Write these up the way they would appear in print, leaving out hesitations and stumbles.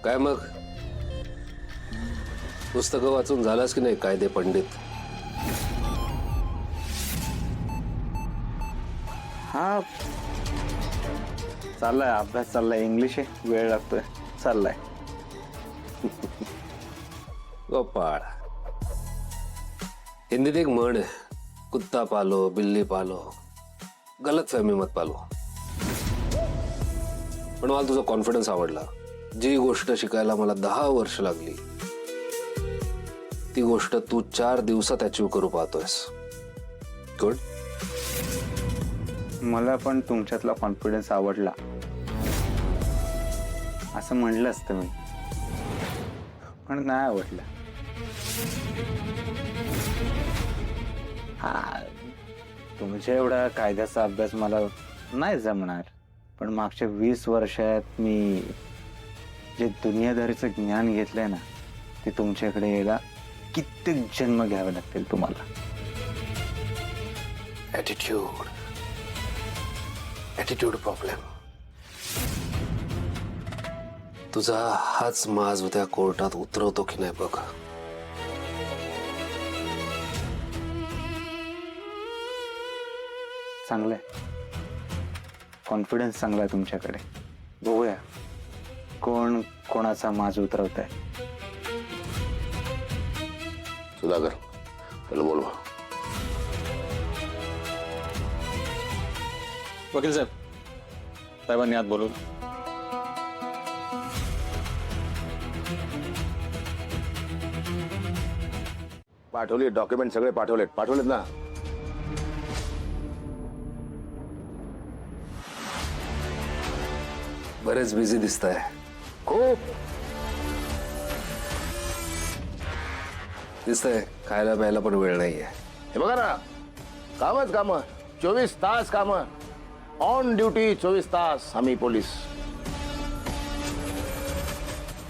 काय मग पुस्तकं वाचून झालास की नाही कायदे पंडित? हा, चाललाय अभ्यास, चाललाय. इंग्लिश आहे, वेळ लागतोय, चाललाय. गोपाळ, हिंदीत एक म्हण आहे, कुत्ता पालो बिल्ली पालो गलत फहमी मत पालो. पण मला तुझा कॉन्फिडन्स आवडला. जी गोष्ट शिकायला मला 10 वर्ष लागली ती गोष्ट तू 4 दिवसात अचीव करू पाहतोयस. गुड. मला पण तुमच्यातला कॉन्फिडन्स आवडला असं म्हणलं असतं मी, पण नाही आवडलं. हा, तुमच्या एवढा कायद्याचा अभ्यास मला नाही जमणार, पण मागच्या 20 वर्षात मी जे दुनियादारीचं ज्ञान घेतलंय ना, ते तुमच्याकडे यायला कित्येक जन्म घ्यावे लागतील तुम्हाला. Attitude problem. तुझा हाच माज उद्या कोर्टात उतरवतो की नाही बघ. चांगलंय, कॉन्फिडन्स चांगला आहे तुमच्याकडे. बघूया कोण कोणाचा माज उतरवत आहे. सुधाकर, त्याला बोलवा. वकील साहेब, साहेबांनी आत बोलवलं. पाठवली डॉक्युमेंट सगळे पाठवलेत ना? बरेच बिझी दिसताय. खूप दिसतंय खायला प्यायला पण वेळ नाहीये. हे बघा ना, कामच काम, 24 तास काम, ऑन ड्युटी 24 तास आम्ही पोलीस.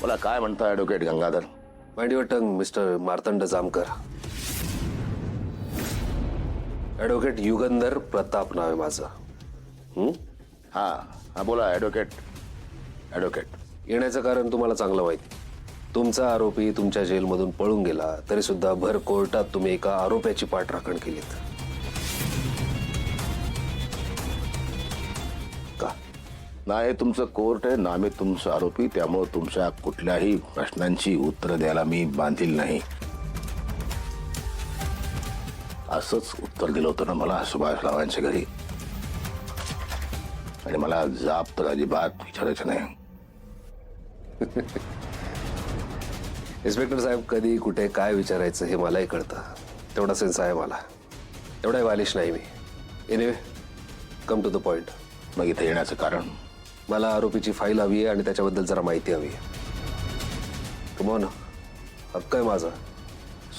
मला काय म्हणता advocate Gangadhar? Mind your tongue mister Martand Jamkar. Advocate Yugandhar Pratap नाव आहे माझं. हा हा, बोला ॲडव्होकेट. येण्याचं कारण तुम्हाला चांगलं माहिती. तुमचा आरोपी तुमच्या जेलमधून पळून गेला तरी सुद्धा भर कोर्टात तुम्ही एका आरोप्याची पाठराखण केलीत. का? ना हे तुमचं कोर्ट आहे, ना मी तुमचं आरोपी. त्यामुळे तुमच्या कुठल्याही प्रश्नांची उत्तर द्यायला मी बांधील नाही. असंच उत्तर दिलं होतं ना मला सुभाष रावांच्या घरी, आणि मला जाब तर अजिबात विचारायचं नाही. इन्स्पेक्टर साहेब, कधी कुठे काय विचारायचं हे मलाही कळतं. तेवढा सेन्स आहे मला. एवढाही बालिश नाही मी. Anyway, come to the point. मग इथे येण्याचं कारण? मला आरोपीची फाईल हवी आहे आणि त्याच्याबद्दल जरा माहिती हवी आहे. कमॉन, हक्क आहे माझा.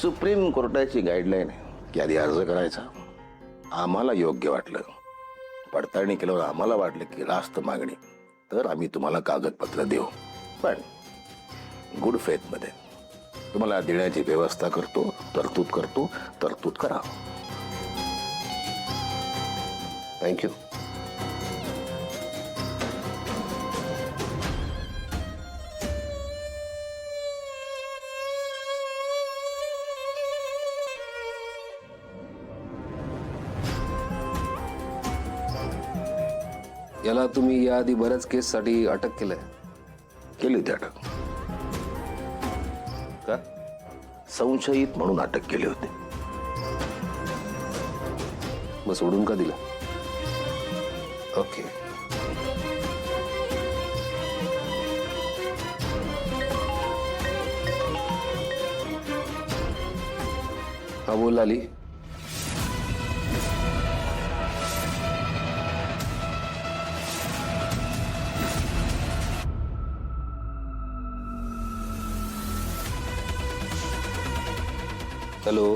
सुप्रीम कोर्टाची गाईडलाईन आहे की आधी अर्ज करायचा. आम्हाला योग्य वाटलं, पडताळणी केल्यावर आम्हाला वाटलं की रास्त मागणी, तर आम्ही तुम्हाला कागदपत्र देऊ. पण गुड फेथ मध्ये तुम्हाला देण्याची व्यवस्था करतो, तरतूद करा. थँक्यू. याला तुम्ही याआधी बऱ्याच केससाठी अटक केलंय. केली होती अटक. का? संशयित म्हणून अटक केली होती. मग सोडून का दिला? ओके. हा, बोल आली. हॅलो,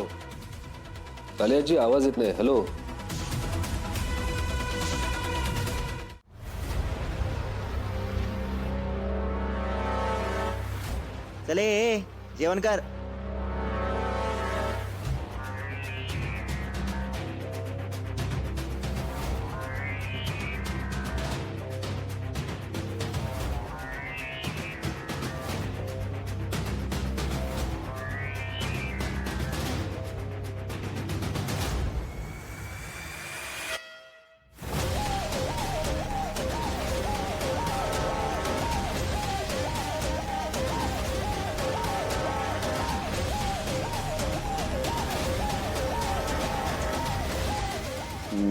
कालियाची आवाज येत नाही. हॅलो. चले जेवण कर.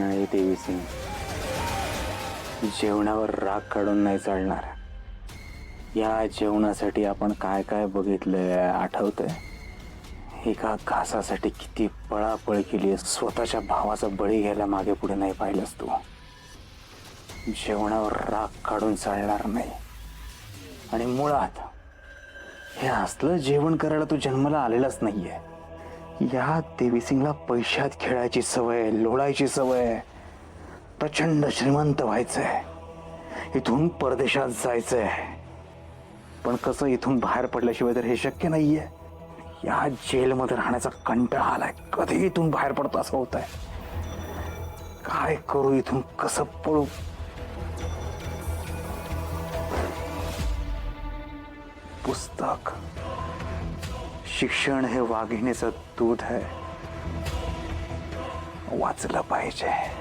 नाही देवी सिंग, जेवणावर राग काढून नाही चालणार. या जेवणासाठी आपण काय काय बघितलंय आठवतंय? एका घासासाठी किती पळापळ केली, स्वतःच्या भावाचा बळी घ्यायला मागे पुढे नाही पाहिलंस तू. जेवणावर राग काढून चालणार नाही. आणि मुळात हे असलं जेवण करायला तू जन्माला आलेलाच नाहीये. या देवीसिंगला पैशात खेळायची सवय, लोळायची सवय. प्रचंड श्रीमंत व्हायचंय, इथून परदेशात जायचंय. पण कसं इथून बाहेर पडल्याशिवाय तर हे शक्य नाहीये. या जेलमध्ये राहण्याचा कंटाळा आलाय. कधी इथून बाहेर पडतो असं होत आहे. काय करू, इथून कसं पळू? पुस्तक, शिक्षण हे वाघिणीचं दूध आहे. वाचलं पाहिजे.